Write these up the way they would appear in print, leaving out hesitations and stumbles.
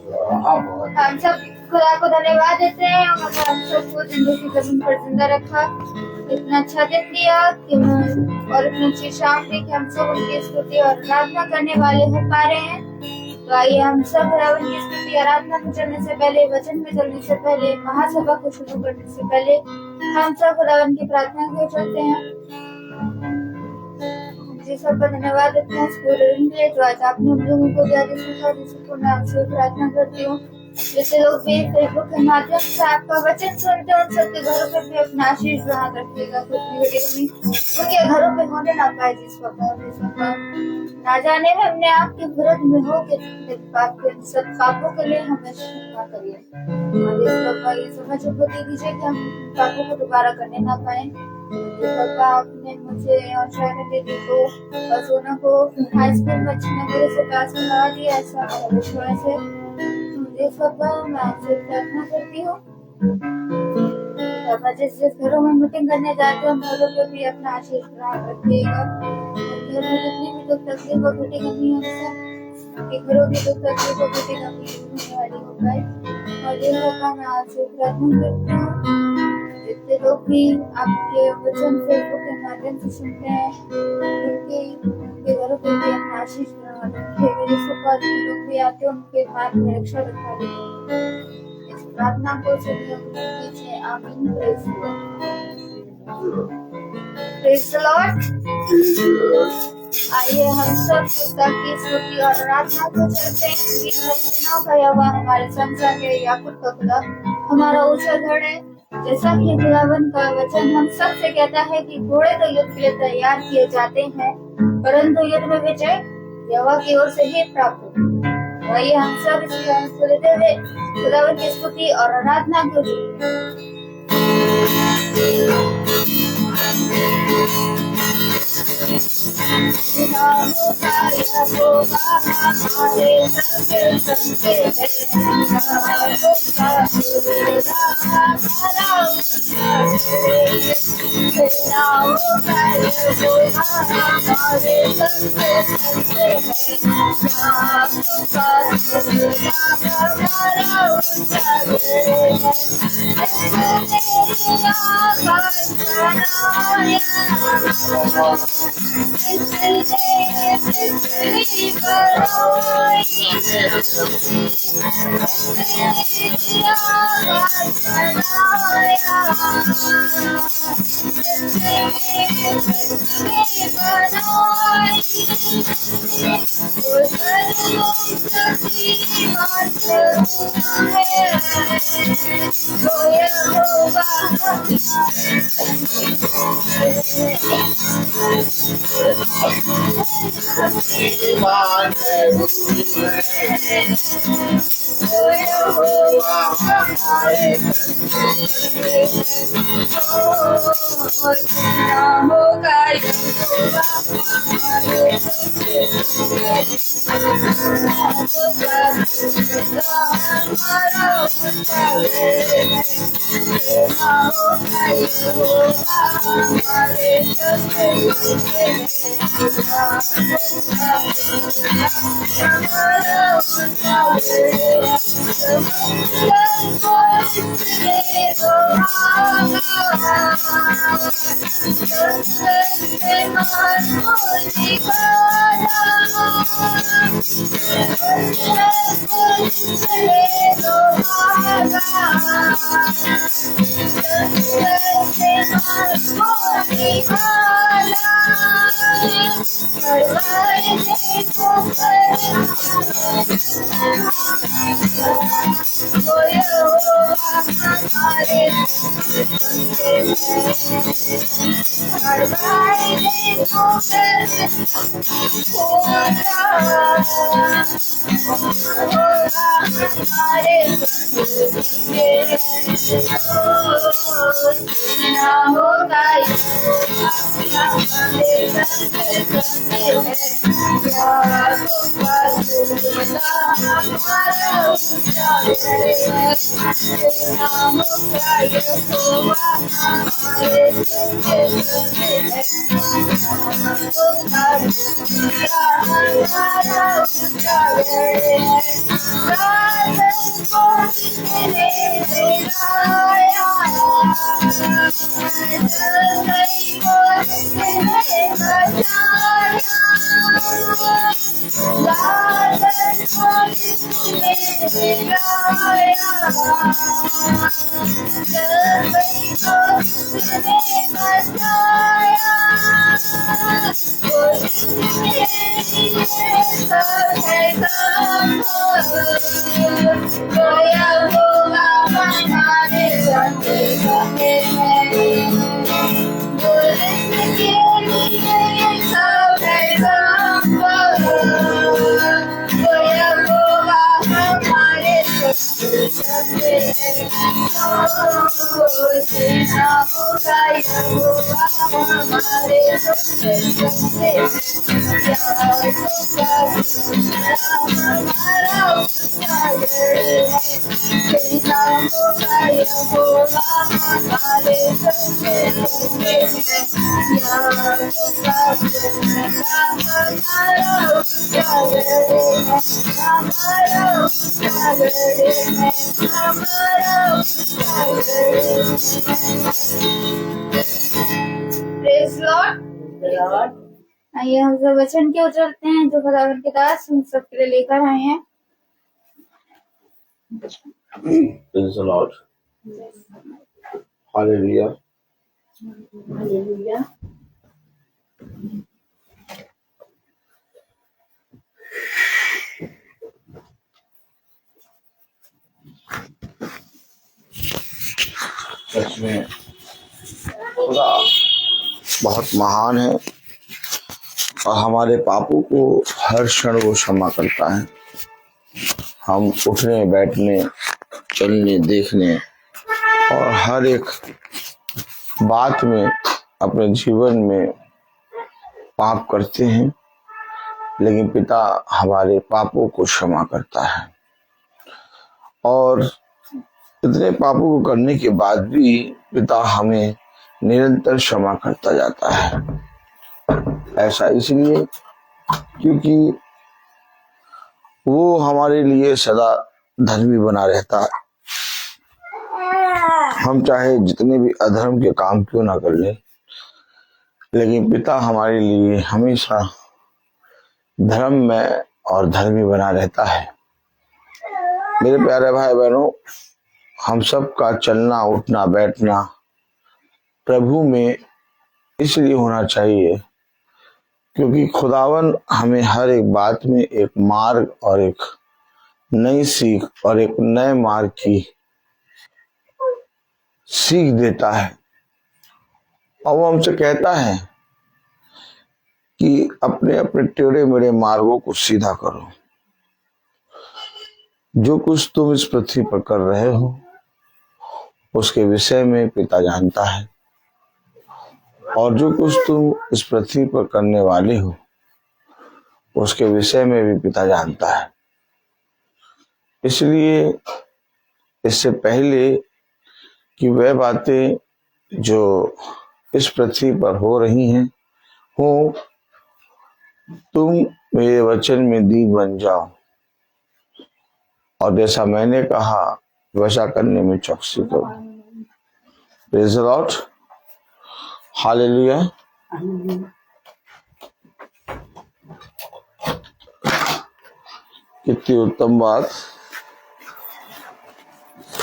हम सब खुदा को धन्यवाद देते हैं और हम सबको जिंदगी जमीन पर जिंदा रखा, इतना अच्छा दिन दिया कि और इतनी अच्छी शाम दी कि हम सब उनकी स्तुति और आराधना करने वाले हो पा रहे हैं। तो आइए हम सब खुदावन की स्तुति आराधना में चलने से पहले, वचन में चलने से पहले, महासभा को शुरू करने से पहले हम सब खुदावन की प्रार्थना के चलते हैं। जी सबका धन्यवाद देते हैं पूरे दिन के लिए जो आज आपने हम लोगों को दिया, जिसको मैं आपसे प्रार्थना करती हूँ। जैसे लोग भी फेसबुक के माध्यम से आपका वचन सुनते हैं, उन सबके घरों पे भी अपना आशीष बना रखिएगा। उनके घरों पे होने ना पाए जिस वक्त ना जाने में हमने आपके विरोध में हो के सब पापों के लिए हमें क्षमा करिए। ये समझ को दे दीजिए कि हम पापों को दोबारा करने ना पाए। आपने मुझे और शायद दीदी को और सोना को हाई स्कूल में अच्छी नंबर से पास करवा दिया, ऐसा थोड़ा से मुझे सब मैं आपसे प्रार्थना करती हूँ। जिस जिस घरों में मीटिंग करने जाते हैं घरों पे भी अपना आशीष रखिएगा। घर में जितनी भी दुख तकलीफ और घटी कमी है घरों की दुख तकलीफ और घटी कमी होने वाली हो पाए। और ये होगा मैं आपसे प्रार्थना करती हूँ। जितने लोग भी आपके वचन फेसबुक के माध्यम से सुनते हैं उनके घरों पे भी अपना आशीष लोग भी आते हैं उनके हाथ में रक्षा रखा इस प्रार्थना को कीजिए। आमीन। Praise the Lord. आइए हम सब खुदा की स्तुति और आराधना को चलते हैं। गीत रचनाओं का यहोवा हमारे संसार के याकूब का खुदा हमारा ऊंचा गढ़ है। जैसा कि खुदावन का वचन हम सब से कहता है कि घोड़े तो युद्ध के लिए तैयार किए जाते हैं परंतु युद्ध में विजय यहोवा की ओर से ही प्राप्त हो। आइए हम सब इस लेते हुए खुदावन की स्तुति और आराधना को Praise Lord. आइए हम सब वचन की ओर चलते हैं जो खुदावंद के दास हम सब के लिए लेकर आए हैं। Praise the Lord. Hallelujah. Hallelujah. सच में खुदा बहुत महान है और हमारे पापों को हर क्षण वो क्षमा करता है। हम उठने बैठने चलने देखने और हर एक बात में अपने जीवन में पाप करते हैं, लेकिन पिता हमारे पापों को क्षमा करता है और इतने पापों को करने के बाद भी पिता हमें निरंतर क्षमा करता जाता है। ऐसा इसलिए क्योंकि वो हमारे लिए सदा धर्मी बना रहता है। हम चाहे जितने भी अधर्म के काम क्यों ना कर ले, लेकिन पिता हमारे लिए हमेशा धर्म में और धर्मी बना रहता है। मेरे प्यारे भाई बहनों, हम सब का चलना उठना बैठना प्रभु में इसलिए होना चाहिए क्योंकि खुदावन हमें हर एक बात में एक मार्ग और एक नई सीख और एक नए मार्ग की सीख देता है और वो हमसे कहता है कि अपने अपने टेढ़े मेढ़े मार्गों को सीधा करो। जो कुछ तुम इस पृथ्वी पर कर रहे हो उसके विषय में पिता जानता है और जो कुछ तुम इस पृथ्वी पर करने वाले हो उसके विषय में भी पिता जानता है। इसलिए इससे पहले कि वह बातें जो इस पृथ्वी पर हो रही हैं हो, तुम मेरे वचन में दीप बन जाओ और जैसा मैंने कहा वैसा करने में चौकसी करो। Praise the Lord. हालेलुया। कितनी उत्तम बात।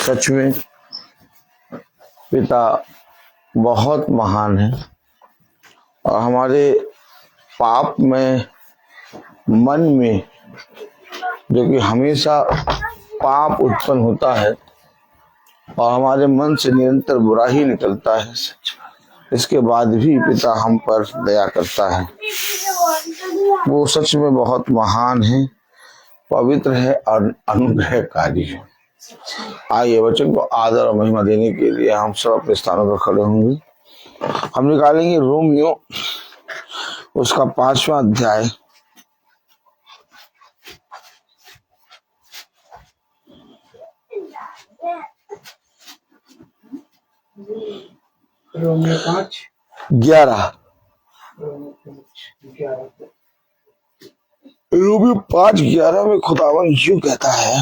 सच में पिता बहुत महान है और हमारे पाप में मन में जो कि हमेशा पाप उत्पन्न होता है और हमारे मन से निरंतर बुरा ही निकलता है, इसके बाद भी पिता हम पर दया करता है। वो सच में बहुत महान है, पवित्र है और अनुग्रहकारी है। आइए वचन को आदर और महिमा देने के लिए हम सब अपने स्थानों पर खड़े होंगे। हम निकालेंगे रोमियो उसका 5वां अध्याय रोमियो 5:11। रोमियो 5:11 में खुदावन यूं कहता है,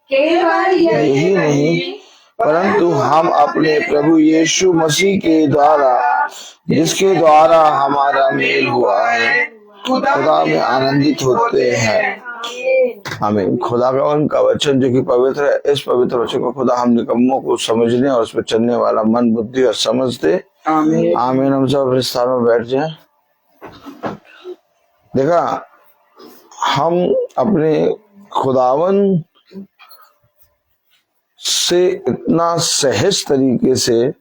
यही नहीं परंतु हम अपने प्रभु यीशु मसीह के द्वारा जिसके द्वारा हमारा मेल हुआ है खुदा में आनंदित होते हैं। आमीन। खुदा का उनका वचन जो कि पवित्र है, इस पवित्र वचन को खुदा हम निकम्मों को समझने और उस पर चलने वाला मन, बुद्धि और समझ दे। आमीन आमीन। हम सब अपने स्थान में बैठ जाएं। देखा, हम अपने खुदावन से इतना सहज तरीके से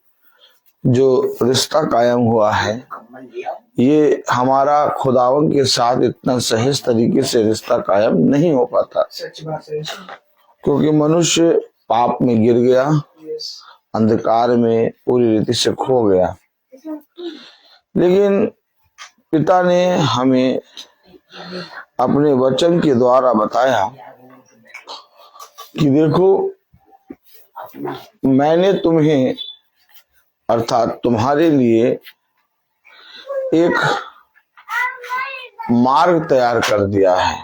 जो रिश्ता कायम हुआ है, ये हमारा खुदावन के साथ इतना सहज तरीके से रिश्ता कायम नहीं हो पाता, क्योंकि मनुष्य पाप में गिर गया, अंधकार में पूरी रीति से खो गया। लेकिन पिता ने हमें अपने वचन के द्वारा बताया कि देखो, मैंने तुम्हें अर्थात तुम्हारे लिए एक मार्ग तैयार कर दिया है,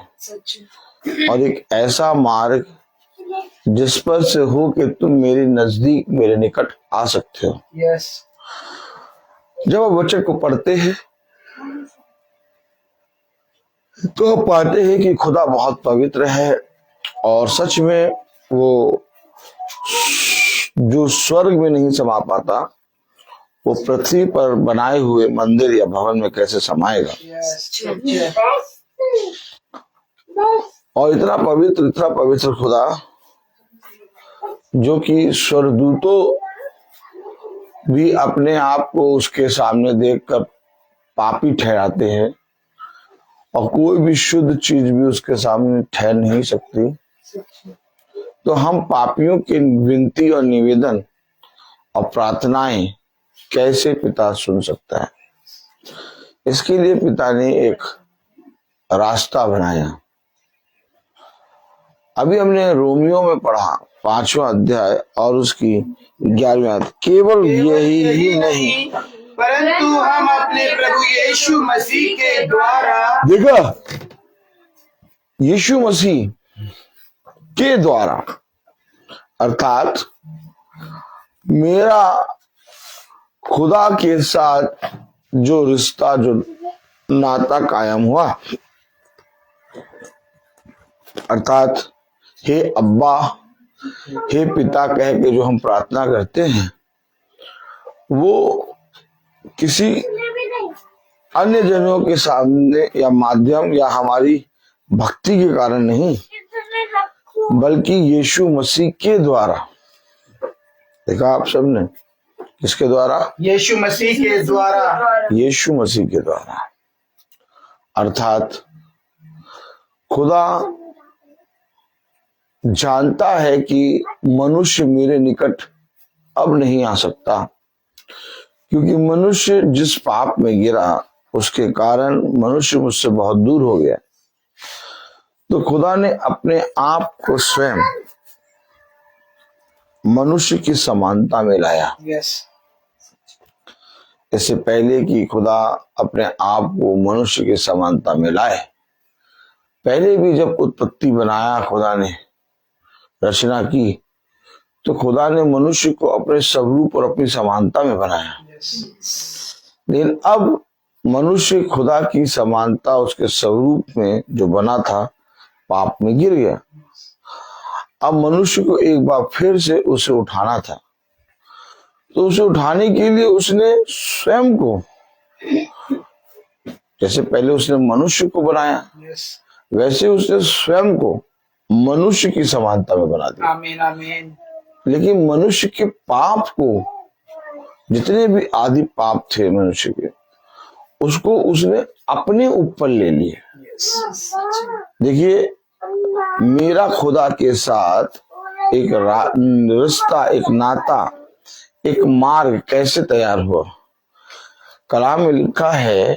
और एक ऐसा मार्ग जिस पर से हो कि तुम मेरे नजदीक, मेरे निकट आ सकते हो। जब आप वचन को पढ़ते हैं तो आप पाते हैं कि खुदा बहुत पवित्र है, और सच में वो जो स्वर्ग में नहीं समा पाता, वो पृथ्वी पर बनाए हुए मंदिर या भवन में कैसे समाएगा। और इतना पवित्र खुदा जो कि स्वर्गदूतों भी अपने आप को उसके सामने देखकर पापी ठहराते हैं, और कोई भी शुद्ध चीज भी उसके सामने ठहर नहीं सकती, तो हम पापियों की विनती और निवेदन और प्रार्थनाएं कैसे पिता सुन सकता है। इसके लिए पिता ने एक रास्ता बनाया। अभी हमने रोमियो में पढ़ा 5वां अध्याय और उसकी 11वीं आयत। केवल यही ही नहीं, परंतु हम अपने प्रभु यीशु मसीह के द्वारा, देखा, यीशु मसीह के द्वारा, अर्थात मेरा खुदा के साथ जो रिश्ता, जो नाता कायम हुआ, अर्थात हे अब्बा, हे पिता कह के जो हम प्रार्थना करते हैं, वो किसी अन्य जनों के सामने या माध्यम या हमारी भक्ति के कारण नहीं, बल्कि यीशु मसीह के द्वारा। देखा आप सबने, किसके द्वारा? यीशु मसीह के द्वारा। यीशु मसीह के द्वारा, अर्थात खुदा जानता है कि मनुष्य मेरे निकट अब नहीं आ सकता, क्योंकि मनुष्य जिस पाप में गिरा उसके कारण मनुष्य मुझसे बहुत दूर हो गया। तो खुदा ने अपने आप को स्वयं मनुष्य की समानता में लाया। इससे पहले कि खुदा अपने आप को मनुष्य की समानता में लाए, पहले भी जब उत्पत्ति बनाया, खुदा ने रचना की, तो खुदा ने मनुष्य को अपने स्वरूप और अपनी समानता में बनाया। लेकिन अब मनुष्य खुदा की समानता, उसके स्वरूप में जो बना था, पाप में गिर गया। अब मनुष्य को एक बार फिर से उसे उठाना था, तो उसे उठाने के लिए उसने स्वयं को, जैसे पहले उसने मनुष्य को बनाया, वैसे उसने स्वयं को मनुष्य की समानता में बना दिया। आमीन आमीन। लेकिन मनुष्य के पाप को, जितने भी आदि पाप थे मनुष्य के, उसको उसने अपने ऊपर ले लिया। देखिए, मेरा खुदा के साथ एक रिश्ता, एक नाता, एक मार्ग कैसे तैयार हुआ। कलाम में लिखा है,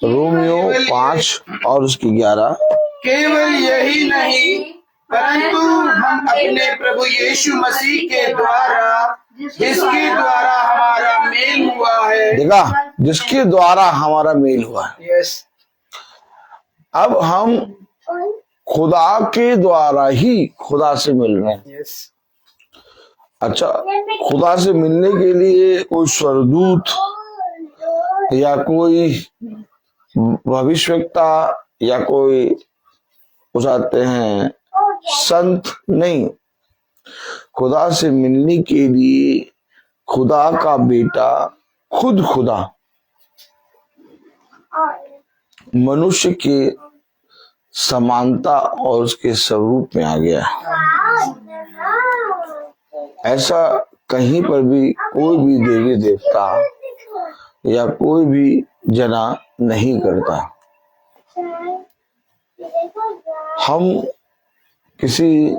रोमियो 5 और उसकी 11, केवल यही नहीं, परंतु हम अपने प्रभु यीशु मसीह के द्वारा, जिसके द्वारा हमारा मेल हुआ है। देखा, जिसके द्वारा हमारा मेल हुआ है। अब हम खुदा के द्वारा ही खुदा से मिल रहे हैं। अच्छा, खुदा से मिलने के लिए कोई स्वर्गदूत या कोई भविष्यवक्ता या कोई उस आते हैं संत नहीं, खुदा से मिलने के लिए खुदा का बेटा खुद खुदा मनुष्य के समानता और उसके स्वरूप में आ गया। ऐसा कहीं पर भी कोई भी देवी देवता या कोई भी जना नहीं करता। हम किसी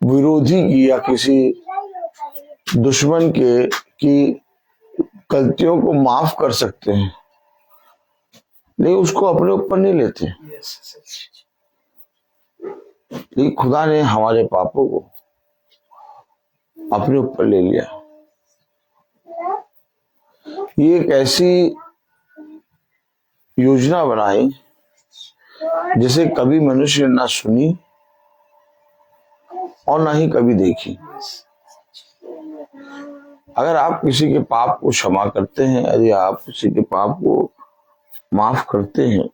विरोधी की या किसी दुश्मन के की गलतियों को माफ कर सकते हैं, लेकिन उसको अपने ऊपर नहीं लेते। लेकिन खुदा ने हमारे पापों को अपने ऊपर ले लिया। ये एक ऐसी योजना बनाई जिसे कभी मनुष्य ने ना सुनी और ना ही कभी देखी। अगर आप किसी के पाप को क्षमा करते हैं, यदि आप किसी के पाप को माफ करते हैं,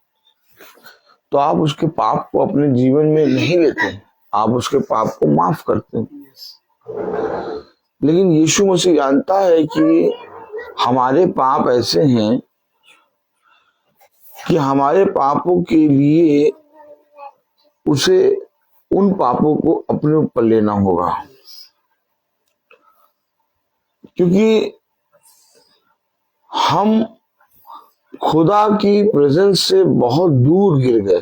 तो आप उसके पाप को अपने जीवन में नहीं लेते, आप उसके पाप को माफ करते हैं। लेकिन यीशु मसीह जानता है कि हमारे पाप ऐसे हैं कि हमारे पापों के लिए उसे उन पापों को अपने ऊपर लेना होगा, क्योंकि हम खुदा की प्रेजेंस से बहुत दूर गिर गए।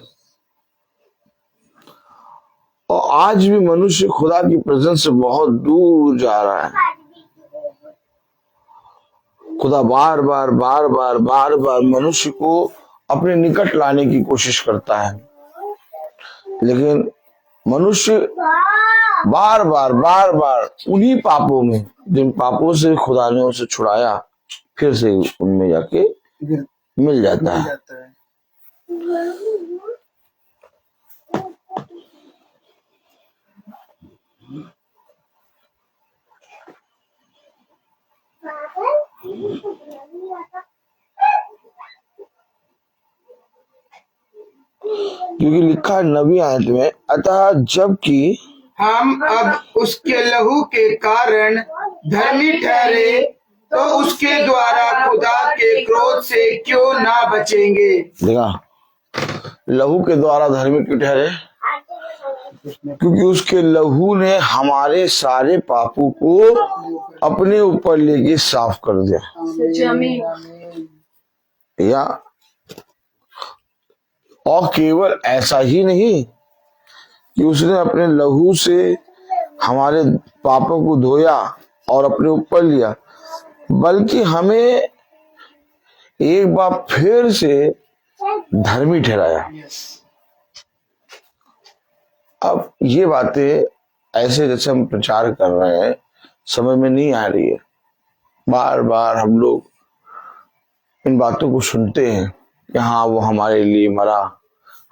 और आज भी मनुष्य खुदा की प्रेजेंस से बहुत दूर जा रहा है। खुदा बार बार मनुष्य को अपने निकट लाने की कोशिश करता है, लेकिन मनुष्य बार बार उन्हीं पापों में, जिन पापों से खुदा ने उसे छुड़ाया, फिर से उनमें जाके मिल जाता है। क्योंकि लिखा है नबी आयत में, अतः जबकि हम अब उसके लहू के कारण धर्मी ठहरे, तो उसके द्वारा खुदा के क्रोध से क्यों ना बचेंगे। देखा, लहू के द्वारा धर्मी क्यों ठहरे? क्योंकि उसके लहू ने हमारे सारे पापों को अपने ऊपर लेके साफ कर दिया। या और केवल ऐसा ही नहीं कि उसने अपने लहू से हमारे पापों को धोया और अपने ऊपर लिया, बल्कि हमें एक बार फिर से धर्मी ठहराया। अब ये बातें ऐसे जैसे हम प्रचार कर रहे हैं समझ में नहीं आ रही है। बार बार हम लोग इन बातों को सुनते हैं कि हाँ वो हमारे लिए मरा,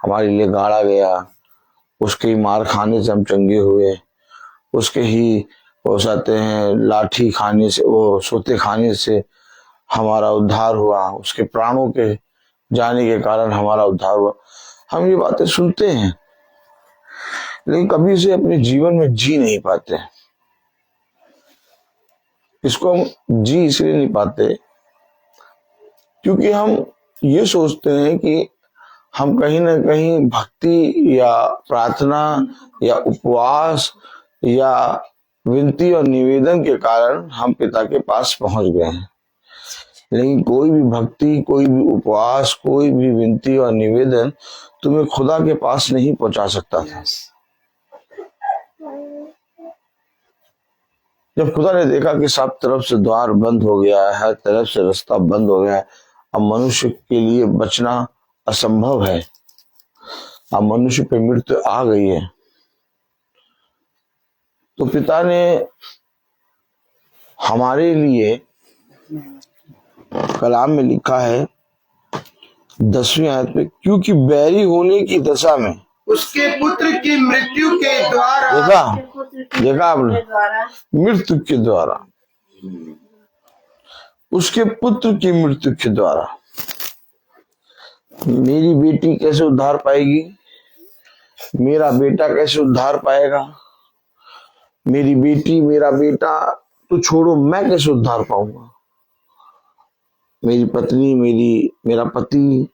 हमारे लिए गाड़ा गया, उसके ही मार खाने से हम चंगे हुए, उसके ही वो जाते हैं लाठी खाने से, वो सोते खाने से हमारा उद्धार हुआ, उसके प्राणों के जाने के कारण हमारा उद्धार हुआ। हम ये बातें सुनते हैं, लेकिन कभी इसे अपने जीवन में जी नहीं पाते। इसको हम जी इसलिए नहीं पाते क्योंकि हम ये सोचते हैं कि हम कहीं ना कहीं भक्ति या प्रार्थना या उपवास या विनती और निवेदन के कारण हम पिता के पास पहुंच गए हैं। लेकिन कोई भी भक्ति, कोई भी उपवास, कोई भी विनती और निवेदन तुम्हें खुदा के पास नहीं पहुंचा सकता था। जब खुदा ने देखा कि सब तरफ से द्वार बंद हो गया है, हर तरफ से रास्ता बंद हो गया है, अब मनुष्य के लिए बचना असंभव है, अब मनुष्य पे मृत्यु आ गई है, तो पिता ने हमारे लिए कलाम में लिखा है 10वीं आयत में, क्योंकि बैरी होने की दशा में उसके पुत्र की मृत्यु के द्वारा, देखा आपने, मृत्यु के द्वारा, उसके पुत्र की मृत्यु के द्वारा मेरी बेटी कैसे उद्धार पाएगी, मेरा बेटा कैसे उद्धार पाएगा, मेरी बेटी मेरा बेटा तो छोड़ो, मैं कैसे उद्धार पाऊंगा। मेरी पत्नी मेरा पति,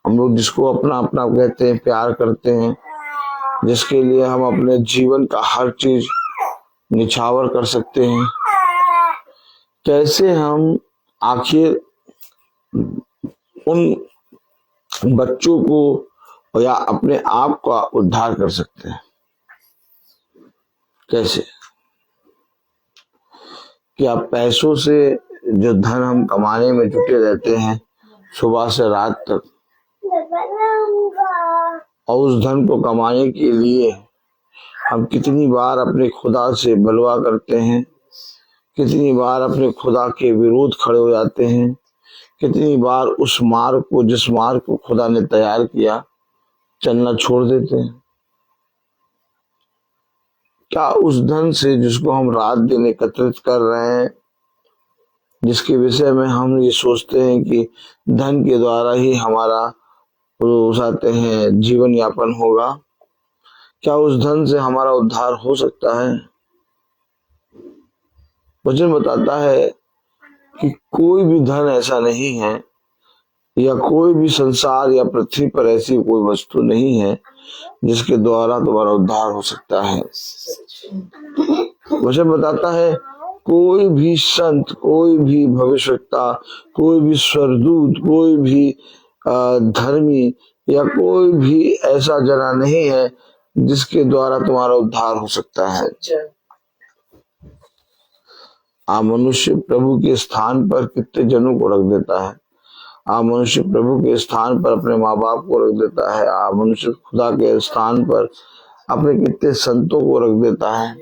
हम लोग जिसको अपना अपना कहते हैं, प्यार करते हैं, जिसके लिए हम अपने जीवन का हर चीज निछावर कर सकते हैं, कैसे हम आखिर उन बच्चों को या अपने आप का उद्धार कर सकते हैं। कैसे? क्या पैसों से जो धन हम कमाने में जुटे रहते हैं सुबह से रात तक, और उस धन को कमाने के लिए हम कितनी बार अपने खुदा से बलवा करते हैं, कितनी बार अपने खुदा के विरोध खड़े हो जाते हैं, कितनी बार उस मार्ग को, जिस मार्ग को खुदा ने तैयार किया, चलना छोड़ देते हैं। क्या उस धन से जिसको हम रात दिन एकत्रित कर रहे हैं, जिसके विषय में हम ये सोचते हैं कि धन के द्वारा ही हमारा उसाते हैं जीवन यापन होगा, क्या उस धन से हमारा उद्धार हो सकता है? वचन बताता है कि कोई भी धन ऐसा नहीं है, या कोई भी संसार या पृथ्वी पर ऐसी कोई वस्तु नहीं है जिसके द्वारा तुम्हारा उद्धार हो सकता है। वचन बताता है कोई भी संत, कोई भी भविष्यवक्ता, कोई भी स्वर्गदूत, कोई भी धर्मी या कोई भी ऐसा जना नहीं है जिसके द्वारा तुम्हारा उद्धार हो सकता है। मनुष्य प्रभु के स्थान पर कितने जनों को रख देता है, मनुष्य प्रभु के स्थान पर अपने माँ बाप को रख देता है, मनुष्य खुदा के स्थान पर अपने कितने संतों को रख देता है।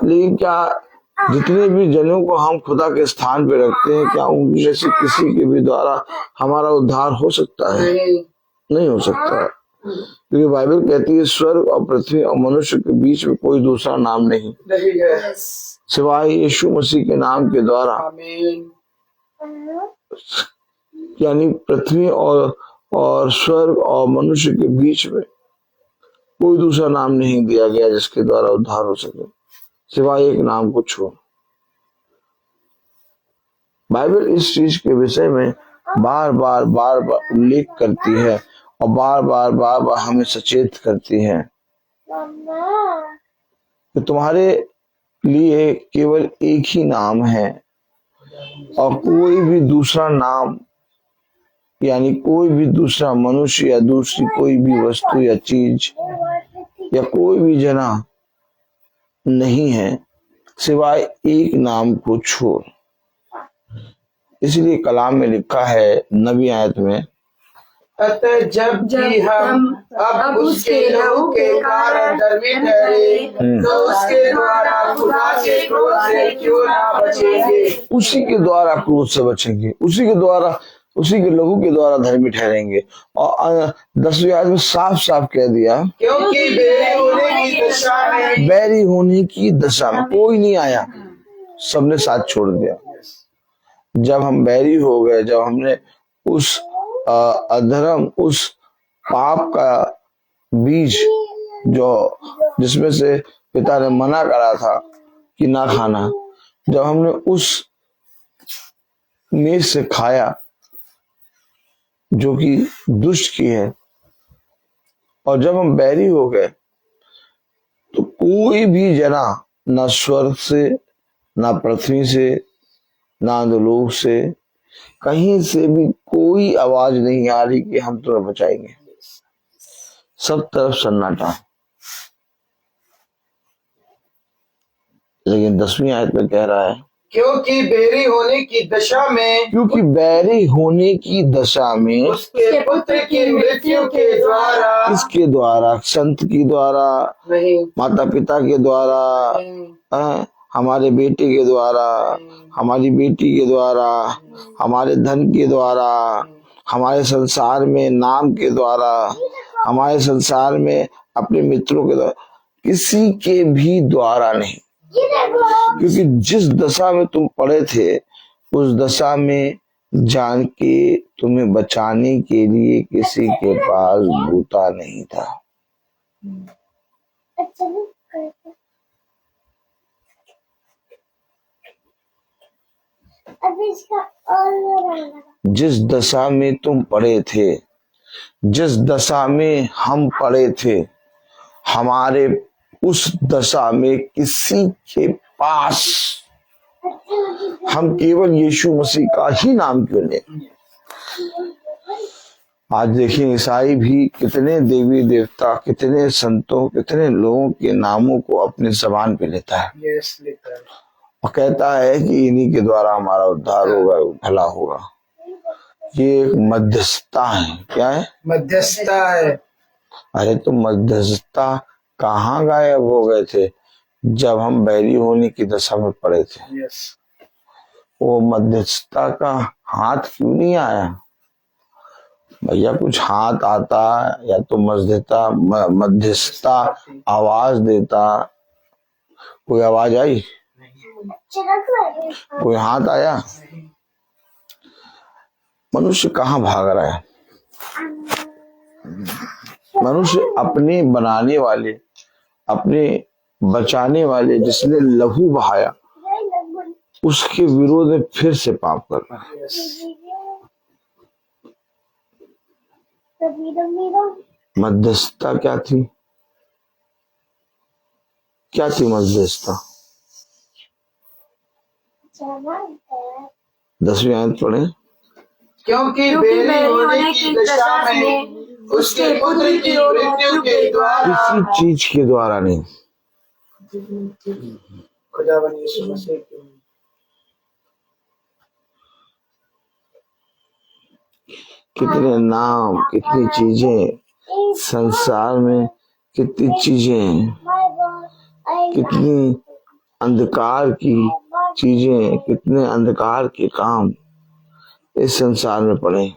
लेकिन क्या जितने भी जनों को हम खुदा के स्थान पे रखते हैं, क्या उनमें से किसी के भी द्वारा हमारा उद्धार हो सकता है? नहीं हो सकता, क्योंकि बाइबल कहती है स्वर्ग और पृथ्वी और मनुष्य के बीच में कोई दूसरा नाम नहीं सिवाय यीशु मसीह के नाम के द्वारा। यानी पृथ्वी और स्वर्ग और मनुष्य के बीच में कोई दूसरा नाम नहीं दिया गया जिसके द्वारा उद्धार हो सके, सिवाय एक नाम को छोड़। बाइबल इस चीज के विषय में बार बार उल्लेख करती है और बार बार हमें सचेत करती है कि तुम्हारे लिए केवल एक ही नाम है, और कोई भी दूसरा नाम, यानी कोई भी दूसरा मनुष्य या दूसरी कोई भी वस्तु या चीज या कोई भी जना नहीं है सिवाय एक नाम को छोड़। इसलिए कलाम में लिखा है 9वीं आयत में, अतः जब कि हम अब उसके लहू के कारण धर्मी ठहरे, तो उसके द्वारा खुदा के क्रोध से क्यों ना बचेंगे। उसी के द्वारा क्रोध से बचेंगे, उसी के द्वारा, उसी के लहू के द्वारा धर्मी ठहरेंगे। और 10वीं आयत में साफ साफ कह दिया, क्योंकि बैरी होने की दशा में कोई नहीं आया, सबने साथ छोड़ दिया। जब हम बैरी हो गए, जब हमने उस अधर्म, उस पाप का बीज जो जिसमें से पिता ने मना करा था कि ना खाना, जब हमने उस मेज से खाया जो कि दुष्ट की है, और जब हम बैरी हो गए, तो कोई भी जना, ना स्वर्ग से, ना पृथ्वी से, ना अधोलोक से, कहीं से भी कोई आवाज नहीं आ रही कि हम तुम्हें बचाएंगे। सब तरफ सन्नाटा। लेकिन 10वीं आयत में कह रहा है, क्योंकि बैरी होने की दशा में, क्योंकि बैरी होने की दशा में उसके पुत्र की मृत्यु के द्वारा, किसके द्वारा? संत की द्वारा नहीं, माता पिता के द्वारा, हमारे बेटे के द्वारा, हमारी बेटी के द्वारा, हमारे धन के द्वारा, हमारे संसार में नाम के द्वारा, हमारे संसार में अपने मित्रों के द्वारा, किसी के भी द्वारा नहीं। क्योंकि जिस दशा में तुम पड़े थे, उस दशा में जान के तुम्हें बचाने के लिए किसी के पास बूता नहीं था। जिस दशा में तुम पड़े थे, जिस दशा में हम पड़े थे, हमारे उस दशा में किसी के पास हम केवल यीशु मसीह का ही नाम क्यों लें। आज देखिए ईसाई भी कितने देवी देवता, कितने संतों, कितने लोगों के नामों को अपने जबान पे लेता है और कहता है कि इन्हीं के द्वारा हमारा उद्धार होगा, भला होगा। ये एक मध्यस्थता है। क्या है? मध्यस्थता है। अरे तो मध्यस्थता कहाँ गायब हो गए थे जब हम बैरी होने की दशा में पड़े थे। वो मध्यस्थता का हाथ क्यों नहीं आया? भैया कुछ हाथ आता या तो मध्यस्थता आवाज देता। कोई आवाज आई? कोई हाथ आया? मनुष्य कहाँ भाग रहा है? मनुष्य अपने बनाने वाले, अपने बचाने वाले, जिसने लहू बहाया, उसके विरोध में फिर से पाप कर रहा है। मध्यस्थता क्या थी? क्या थी मध्यस्थता? 10वीं आयत पढ़े। क्योंकि बेरी होने की दशा में उसके पुत्र की मृत्यु के द्वारा, किसी चीज के द्वारा नहीं, खुदावन यीशु मसीह के कितने नाम, कितनी चीजें संसार में, कितनी चीजें, कितनी अंधकार की चीजें, कितने अंधकार के काम इस संसार में पड़े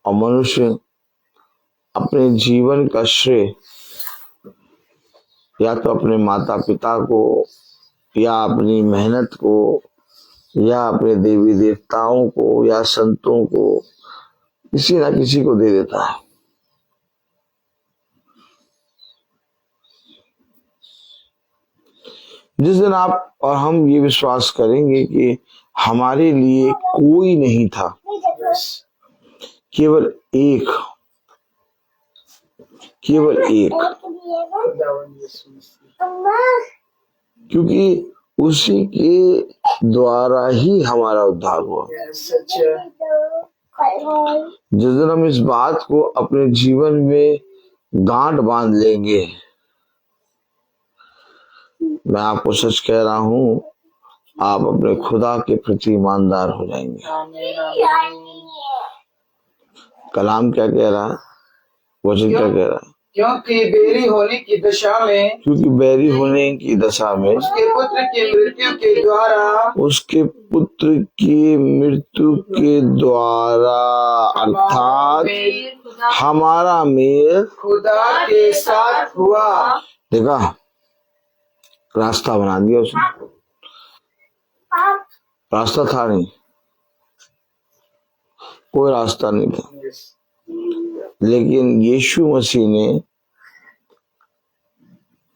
और मनुष्य अपने जीवन का श्रेय या तो अपने माता पिता को, या अपनी मेहनत को, या अपने देवी देवताओं को, या संतों को, किसी ना किसी को दे देता है। जिस दिन आप और हम ये विश्वास करेंगे कि हमारे लिए कोई नहीं था, केवल एक, क्योंकि उसी के द्वारा ही हमारा उद्धार हुआ। जिस दिन हम इस बात को अपने जीवन में गांठ बांध लेंगे, मैं आपको सच कह रहा हूं, आप अपने खुदा के प्रति ईमानदार हो जाएंगे। कलाम क्या कह रहा है? वचन क्या कह रहा है? क्योंकि बेरी होने की दशा में, क्योंकि बैरी होने की दशा में उसके पुत्र की मृत्यु के द्वारा, उसके पुत्र की मृत्यु के द्वारा, अर्थात हमारा मेल खुदा के साथ हुआ। देखा, रास्ता बना दिया उसने। रास्ता था नहीं, कोई रास्ता नहीं था, लेकिन यीशु मसीह ने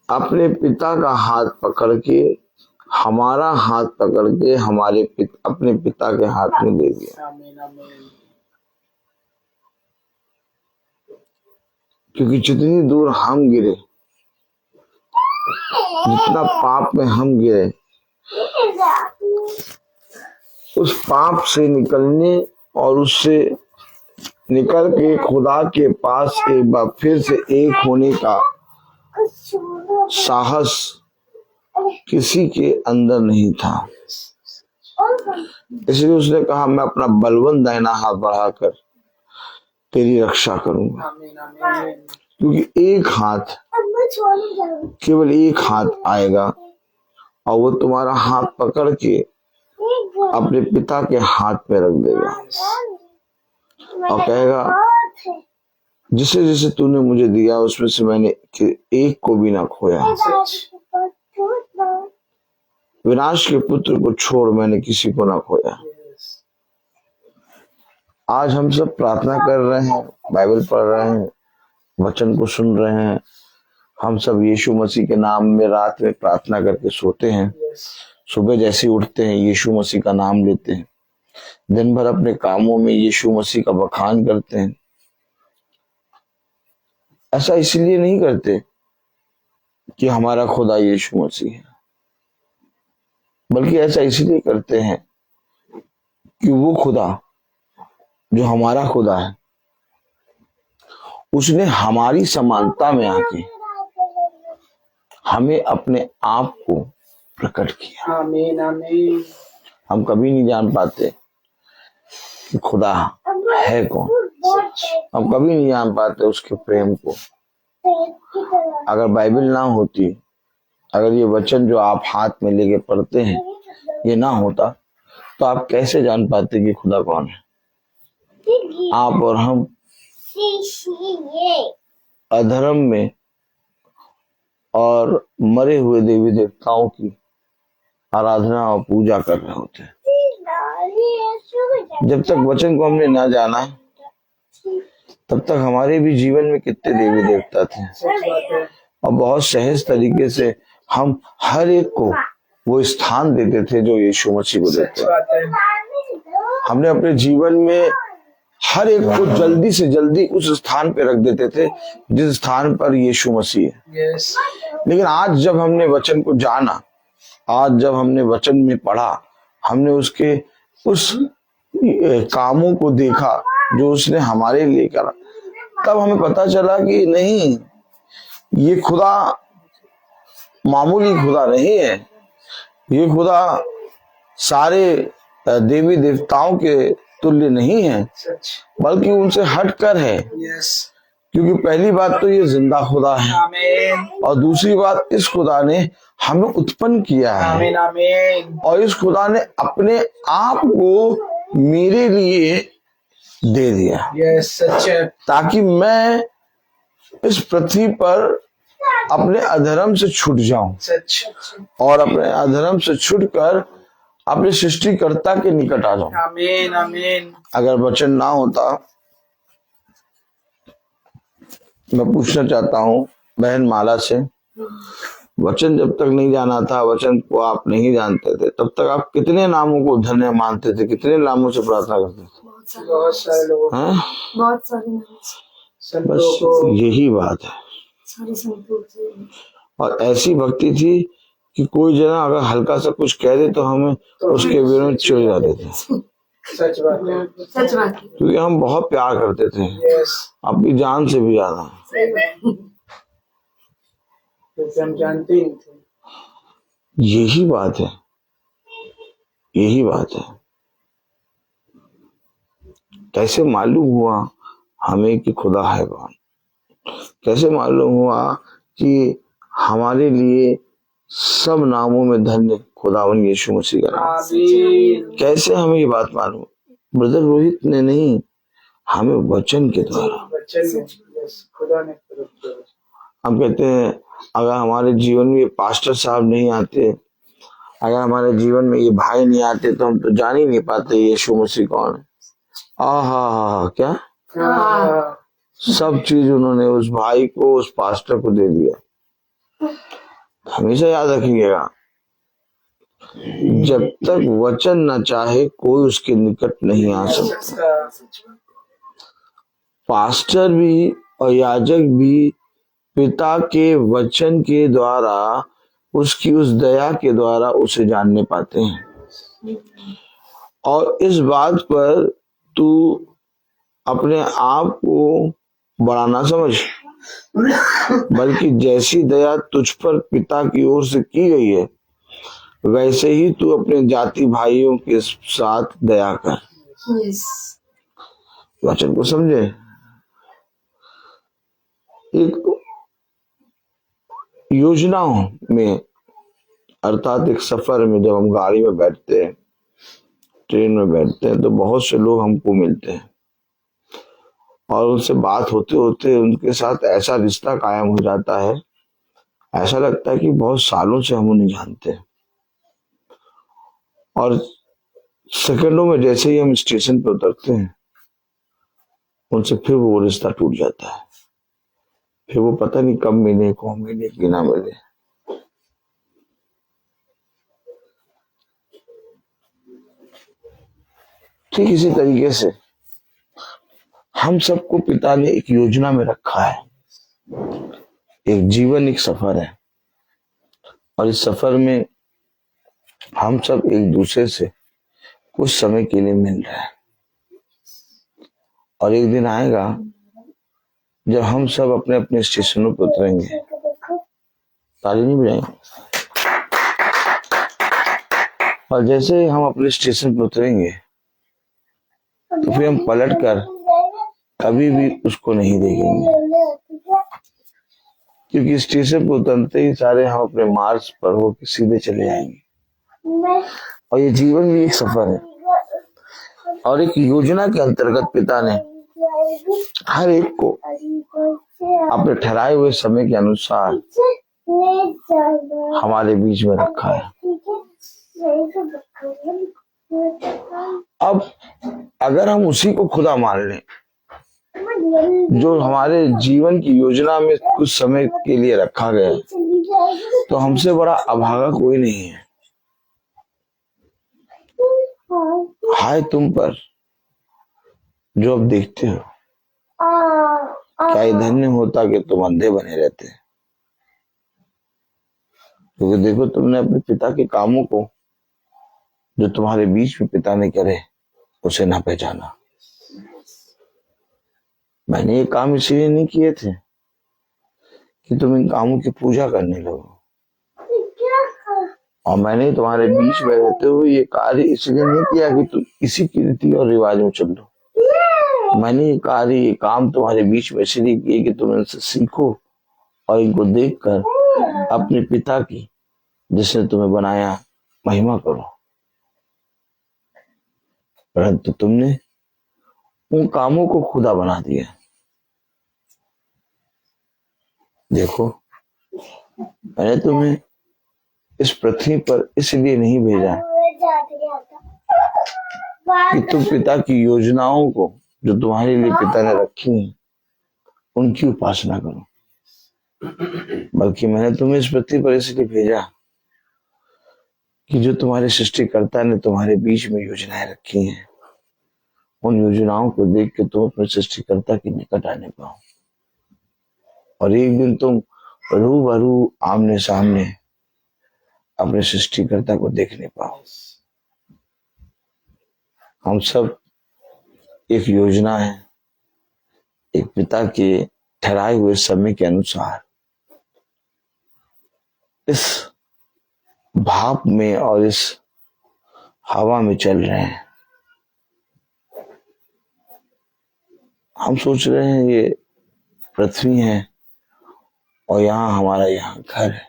अपने पिता का हाथ पकड़ के, हमारा हाथ पकड़ के अपने पिता के हाथ में दे दिया। क्योंकि जितनी दूर हम गिरे, जितना पाप में हम गिरे, उस पाप से निकलने और उससे निकल के खुदा के पास एक बार फिर से एक होने का साहस किसी के अंदर नहीं था। इसलिए उसने कहा, मैं अपना बलवंत दाहिना हाथ बढ़ाकर तेरी रक्षा करूंगा। क्योंकि एक हाथ, केवल एक हाथ आएगा और वो तुम्हारा हाथ पकड़ के अपने पिता के हाथ में रख देगा और कहेगा, जिसे जिसे तूने मुझे दिया उसमें से मैंने एक को भी ना खोया। विनाश के पुत्र को छोड़ मैंने किसी को ना खोया। आज हम सब प्रार्थना कर रहे हैं, बाइबल पढ़ रहे हैं, वचन को सुन रहे हैं। हम सब यीशु मसीह के नाम में रात में प्रार्थना करके सोते हैं, सुबह जैसे उठते हैं यीशु मसीह का नाम लेते हैं, दिन भर अपने कामों में यीशु मसीह का बखान करते हैं। ऐसा इसलिए नहीं करते कि हमारा खुदा यीशु मसीह है, बल्कि ऐसा इसलिए करते हैं कि वो खुदा जो हमारा खुदा है, उसने हमारी समानता में आके हमें अपने आप को प्रकट किया। आमीन आमीन। हम कभी नहीं जान पाते कि खुदा है कौन, हम कभी नहीं जान पाते उसके प्रेम को। अगर बाइबल ना होती, अगर ये वचन जो आप हाथ में लेके पढ़ते हैं ये ना होता, तो आप कैसे जान पाते कि खुदा कौन है। आप और हम अधर्म में और मरे हुए देवी देवताओं की आराधना और पूजा कर रहे होते हैं। जब तक वचन को हमने ना जाना, तब तक हमारे भी जीवन में कितने देवी देवता थे, और बहुत सहज तरीके से हम हर एक को वो स्थान देते थे जो यीशु मसीह को देते हैं। हमने अपने जीवन में हर एक को जल्दी से जल्दी उस स्थान पे रख देते थे जिस स्थान पर यीशु मसीह है। लेकिन आज जब हमने वचन को जाना, आज जब हमने वचन में पढ़ा, हमने उसके उस कामों को देखा जो उसने हमारे लिए करा, तब हमें पता चला कि नहीं, ये खुदा मामूली खुदा नहीं है। ये खुदा सारे देवी देवताओं के तुल्य नहीं है, बल्कि उनसे हटकर है। क्योंकि पहली बात तो ये जिंदा खुदा है, और दूसरी बात इस खुदा ने हमें उत्पन्न किया है। और इस खुदा ने अपने आप को मेरे लिए दे दिया, ताकि मैं इस पृथ्वी पर अपने अधर्म से छूट जाऊं, और अपने अधर्म से छूटकर अपने सृष्टिकर्ता के निकट आ जाऊं। आमीन आमीन। अगर वचन ना होता, मैं पूछना चाहता हूँ बहन माला से, वचन जब तक नहीं जाना था, वचन को आप नहीं जानते थे, तब तक आप कितने नामों को धन्य मानते थे, कितने नामों से प्रार्थना करते थे? बहुत सारे लोग, बहुत सारे। बस यही बात है। और ऐसी भक्ति थी कि कोई जना अगर हल्का सा कुछ कह दे तो हमें उसके विरुद्ध चिढ़ जाते थे। सच बात है, सच बात है। क्योंकि हम बहुत प्यार करते थे, अपनी जान से भी ज्यादा। क्योंकि हम जानते ही नहीं थे। यही बात है, यही बात है। कैसे मालूम हुआ हमें कि खुदा है कौन? कैसे मालूम हुआ कि हमारे लिए सब नामों में धन्य खुदावन यीशु मसीह का नाम? कैसे हमें ये बात मालूम? ब्रदर रोहित ने नहीं, हमें वचन के द्वारा। हम कहते हैं अगर हमारे जीवन में ये पास्टर साहब नहीं आते, अगर हमारे जीवन में ये भाई नहीं आते, तो हम तो जान ही नहीं पाते यीशु मसीह कौन है। आहा, क्या सब चीज उन्होंने उस भाई को, उस पास्टर को दे दिया। हमेशा याद रखिएगा, जब तक वचन न चाहे कोई उसके निकट नहीं आ सकता। पास्टर भी और याजक भी पिता के वचन के द्वारा, उसकी उस दया के द्वारा उसे जानने पाते हैं। और इस बात पर तू अपने आप को बड़ा ना समझ, बल्कि जैसी दया तुझ पर पिता की ओर से की गई है, वैसे ही तू अपने जाति भाइयों के साथ दया कर। वचन को समझे। एक योजनाओं में, अर्थात एक सफर में जब हम गाड़ी में बैठते हैं, ट्रेन में बैठते हैं, तो बहुत से लोग हमको मिलते हैं, और उनसे बात होते होते उनके साथ ऐसा रिश्ता कायम हो जाता है, ऐसा लगता है कि बहुत सालों से हम उन्हें जानते हैं। और सेकंडों में जैसे ही हम स्टेशन पे उतरते हैं उनसे फिर वो रिश्ता टूट जाता है। फिर वो पता नहीं कब मिले, कौन मिले कि ना मिले। ठीक इसी तरीके से हम सबको पिता ने एक योजना में रखा है। एक जीवन एक सफर है और इस सफर में हम सब एक दूसरे से कुछ समय के लिए मिल रहे हैं और एक दिन आएगा जब हम सब अपने अपने स्टेशनों पर उतरेंगे। ताली नहीं बजाएंगे। और जैसे हम अपने स्टेशन पर उतरेंगे तो फिर हम पलट कर कभी भी उसको नहीं देखेंगे, क्योंकि स्टेशन पर उतरते ही सारे हम अपने मार्ग पर होकर सीधे चले आएंगे। और ये जीवन भी एक सफर है और एक योजना के अंतर्गत पिता ने हर एक को अपने ठहराए हुए समय के अनुसार हमारे बीच में रखा है। अब अगर हम उसी को खुदा मान लें जो हमारे जीवन की योजना में कुछ समय के लिए रखा गया है, तो हमसे बड़ा अभागा कोई नहीं है। हाय तुम पर जो अब देखते हो, क्या ये धन्य होता कि तुम अंधे बने रहते। क्योंकि देखो तुमने अपने पिता के कामों को जो तुम्हारे बीच में पिता ने करे उसे ना पहचाना। मैंने ये काम इसलिए नहीं किए थे कि तुम इन कामों की पूजा करने लगो, और मैंने तुम्हारे बीच में रहते हुए ये कार्य इसलिए नहीं किया कि तुम इसी की रीति और रिवाज में चल लो। मैंने ये कार्य ये काम तुम्हारे बीच में इसलिए किए कि तुम इनसे सीखो और इनको देखकर अपने पिता की जिसने तुम्हें बनाया महिमा करो। परंतु तुमने उन कामों को खुदा बना दिया। देखो मैंने तुम्हें इस पृथ्वी पर इसलिए नहीं भेजा कि तुम पिता की योजनाओं को जो तुम्हारे लिए पिता ने रखी हैं उनकी उपासना करो, बल्कि मैंने तुम्हें इस पृथ्वी पर इसलिए भेजा कि जो तुम्हारे सृष्टिकर्ता ने तुम्हारे बीच में योजनाएं रखी हैं उन योजनाओं को देख के तुम अपने सृष्टिकर्ता के निकट आने पाओ और एक दिन तुम रूबरू आमने सामने अपने सृष्टिकर्ता को देखने पाओ। हम सब एक योजना है, एक पिता के ठहराए हुए समय के अनुसार इस भाप में और इस हवा में चल रहे हैं। हम सोच रहे हैं ये पृथ्वी है और यहाँ हमारा यहाँ घर है,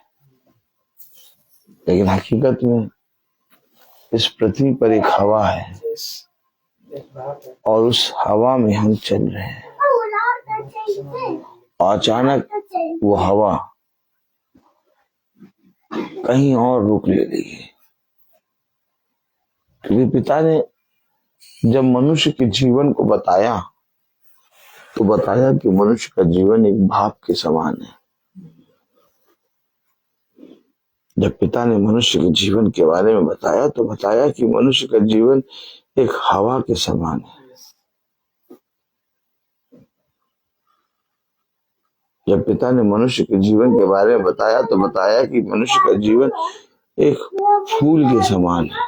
लेकिन हकीकत में इस पृथ्वी पर एक हवा है और उस हवा में हम चल रहे हैं। और अचानक वो हवा कहीं और रुक ले रही है, क्योंकि पिता ने जब मनुष्य के जीवन को बताया तो बताया कि मनुष्य का जीवन एक भाप के समान है। जब पिता ने मनुष्य के जीवन के बारे में बताया तो बताया कि मनुष्य का जीवन एक हवा के समान है। जब पिता ने मनुष्य के जीवन के बारे में बताया तो बताया कि मनुष्य का जीवन एक फूल के समान है।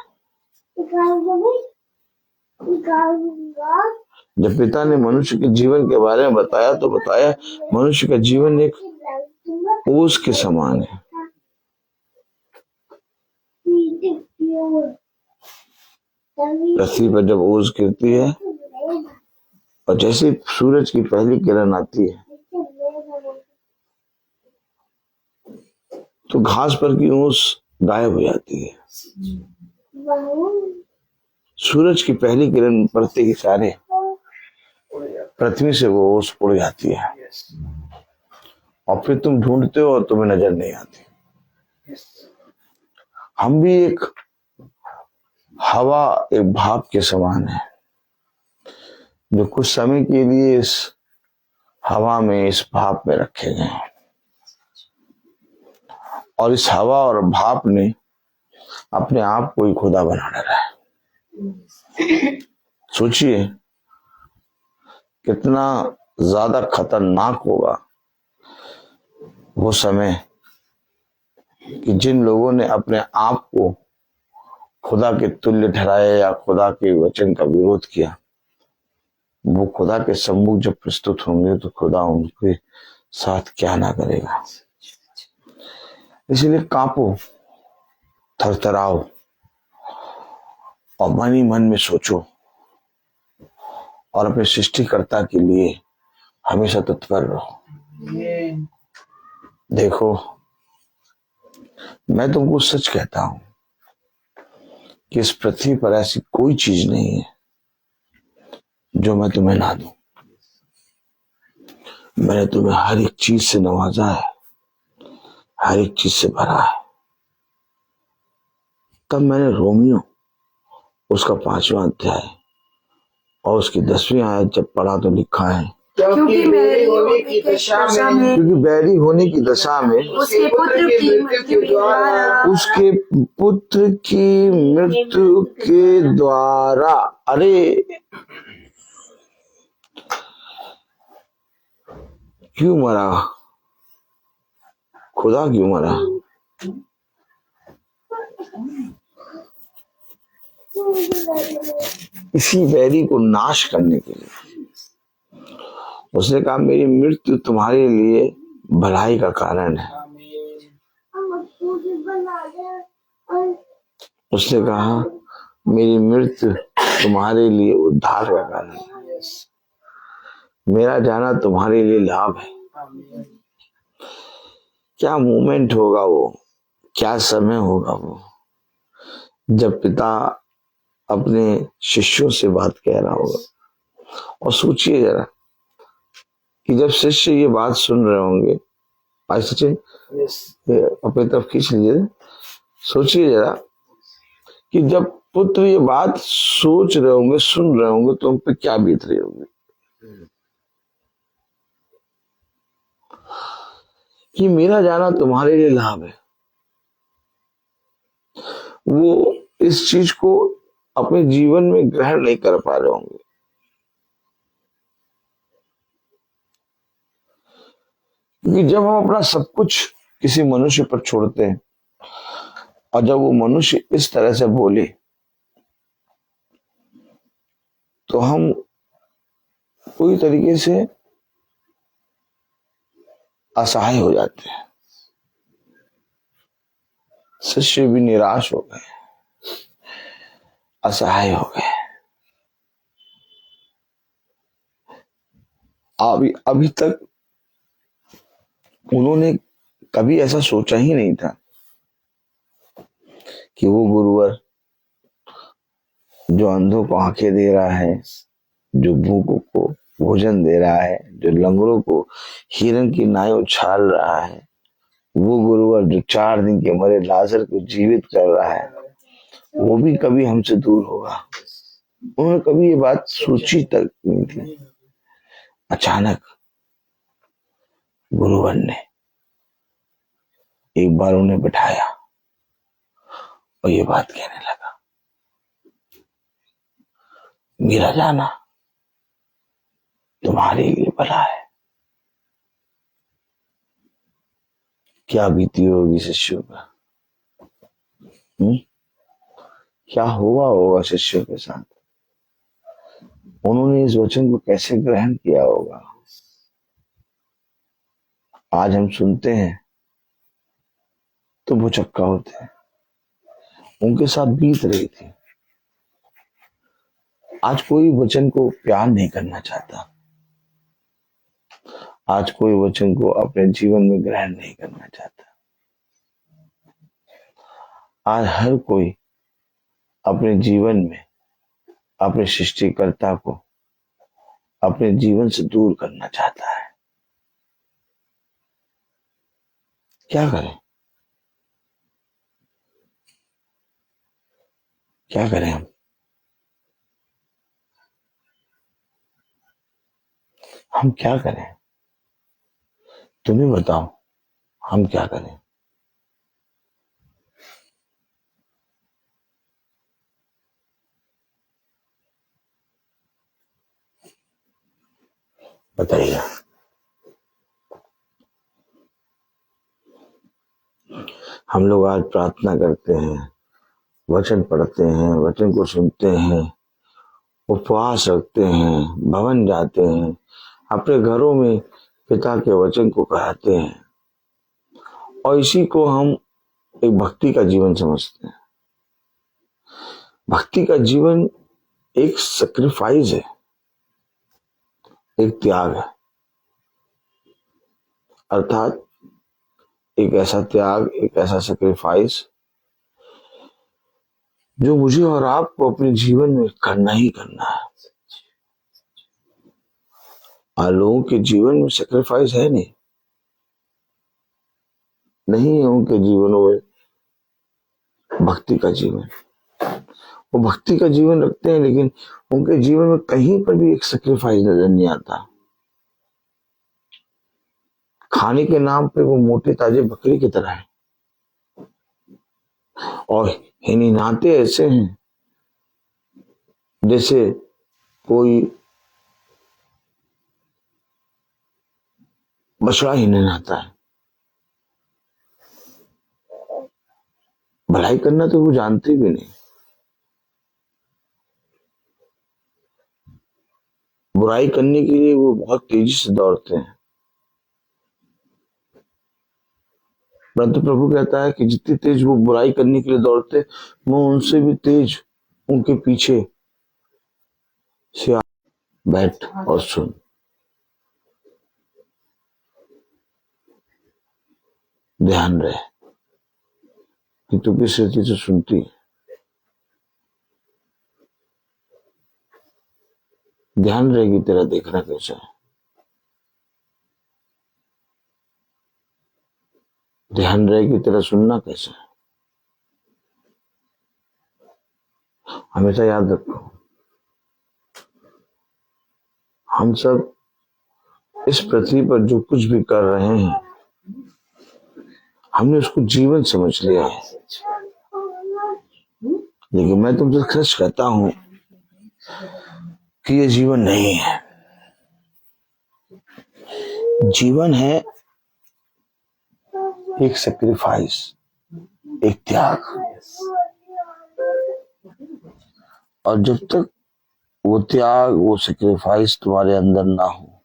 जब पिता ने मनुष्य के जीवन के बारे में बताया तो बताया मनुष्य का जीवन एक ओस के समान है। पृथ्वी पर जब ओस गिरती है और जैसे सूरज की पहली किरण आती है तो घास पर की ओस गायब हो जाती है। सूरज की पहली किरण पड़ते ही सारे पृथ्वी से वो ओस उड़ जाती है और फिर तुम ढूंढते हो और तुम्हें नजर नहीं आती। हम भी एक हवा एक भाप के समान है जो कुछ समय के लिए इस हवा में, इस भाप में रखे गए हैं, और इस हवा और भाप ने अपने आप को ही खुदा बना डाला है। सोचिए कितना ज्यादा खतरनाक होगा वो समय कि जिन लोगों ने अपने आप को खुदा के तुल्य ठहराया या खुदा के वचन का विरोध किया, वो खुदा के सम्मुख जब प्रस्तुत होंगे तो खुदा उनके साथ क्या ना करेगा। इसलिए कांपो, थरथराओ और मन ही मन में सोचो और अपने सृष्टिकर्ता के लिए हमेशा तत्पर रहो। देखो, मैं तुमको सच कहता हूं कि इस पृथ्वी पर ऐसी कोई चीज नहीं है जो मैं तुम्हें ना दूं। मैंने तुम्हें हर एक चीज से नवाजा है, हर एक चीज से भरा है। तब मैंने रोमियो उसका 5वां अध्याय और उसकी 10वीं आयत जब पढ़ा तो लिखा है, क्योंकि बैरी होने की दशा में, क्योंकि बैरी होने की दशा में उसके पुत्र की मृत्यु के द्वारा, उसके पुत्र की मृत्यु के द्वारा, अरे क्यों मरा? खुदा क्यों मरा? इसी बैरी को नाश करने के लिए। उसने कहा मेरी मृत्यु तुम्हारे लिए भलाई का कारण है। उसने कहा मेरी मृत्यु तुम्हारे लिए उद्धार का कारण है, मेरा जाना तुम्हारे लिए लाभ है। क्या मोमेंट होगा वो, क्या समय होगा वो, जब पिता अपने शिष्यों से बात कह रहा होगा। और सोचिए जरा कि जब शिष्य ये बात सुन रहे होंगे, आज सचिन अपनी तरफ खींच लीजिए, सोचिए जरा कि जब पुत्र ये बात सोच रहे होंगे, सुन रहे होंगे, तो उन पे क्या बीत रही होगी कि मेरा जाना तुम्हारे लिए लाभ है। वो इस चीज को अपने जीवन में ग्रहण नहीं कर पा रहे होंगे। क्योंकि जब हम अपना सब कुछ किसी मनुष्य पर छोड़ते हैं और जब वो मनुष्य इस तरह से बोले तो हम पूरी तरीके से असहाय हो जाते हैं। शिष्य भी निराश हो गए, असहाय हो गए। अभी तक उन्होंने कभी ऐसा सोचा ही नहीं था कि वो गुरुवर जो अंधों को आंखें दे रहा है, जो भूखों को भोजन दे रहा है, जो लंगड़ों को हिरन की नाई उछाल रहा है, वो गुरुवर जो 4 दिन के मरे लाजर को जीवित कर रहा है, वो भी कभी हमसे दूर होगा। उन्होंने कभी ये बात सोची तक नहीं थी। अचानक गुरुवर ने एक बार उन्हें बिठाया और ये बात कहने लगा, मेरा जाना तुम्हारे लिए भला है। क्या बीती होगी शिष्यों का, क्या हुआ होगा शिष्यों के साथ, उन्होंने इस वचन को कैसे ग्रहण किया होगा। आज हम सुनते हैं तो भुचक्का होते हैं, उनके साथ बीत रही थी। आज कोई वचन को प्यार नहीं करना चाहता, आज कोई वचन को अपने जीवन में ग्रहण नहीं करना चाहता। आज हर कोई अपने जीवन में अपने सृष्टिकर्ता को अपने जीवन से दूर करना चाहता है। क्या करें? क्या करें हम क्या करें? तुम्हें बताओ, हम क्या करें? बताइए। हम लोग आज प्रार्थना करते हैं, वचन पढ़ते हैं, वचन को सुनते हैं, उपवास रखते हैं, भवन जाते हैं, अपने घरों में पिता के वचन को कहते हैं, और इसी को हम एक भक्ति का जीवन समझते हैं। भक्ति का जीवन एक सैक्रिफाइस है, एक त्याग है, अर्थात एक ऐसा त्याग, एक ऐसा सैक्रिफाइस जो मुझे और आपको अपने जीवन में करना ही करना है। लोगों के जीवन में सैक्रिफाइस है नहीं है उनके जीवनों में भक्ति का जीवन। वो भक्ति का जीवन रखते हैं, लेकिन उनके जीवन में कहीं पर भी एक सैक्रिफाइस नजर नहीं आता। खाने के नाम पे वो मोटे ताजे बकरी की तरह है, और हिनी नाते ऐसे हैं जैसे कोई बछड़ा ही नहीं नहाता है। भलाई करना तो वो जानते भी नहीं, बुराई करने के लिए वो बहुत तेजी से दौड़ते हैं। परंतु प्रभु कहता है कि जितनी तेज वो बुराई करने के लिए दौड़ते, वो उनसे भी तेज उनके पीछे से बैठ और सुन। ध्यान रहे कि तू किस रीति से सुनती, ध्यान रहेगी तेरा देखना कैसा है, ध्यान रहेगी तेरा सुनना कैसा है। हमेशा याद रखो, हम सब इस पृथ्वी पर जो कुछ भी कर रहे हैं, हमने उसको जीवन समझ लिया है। लेकिन मैं तुमसे सच कहता हूं कि ये जीवन नहीं है। जीवन है एक सैक्रिफाइस, एक त्याग। और जब तक वो त्याग, वो सैक्रिफाइस तुम्हारे अंदर ना हो,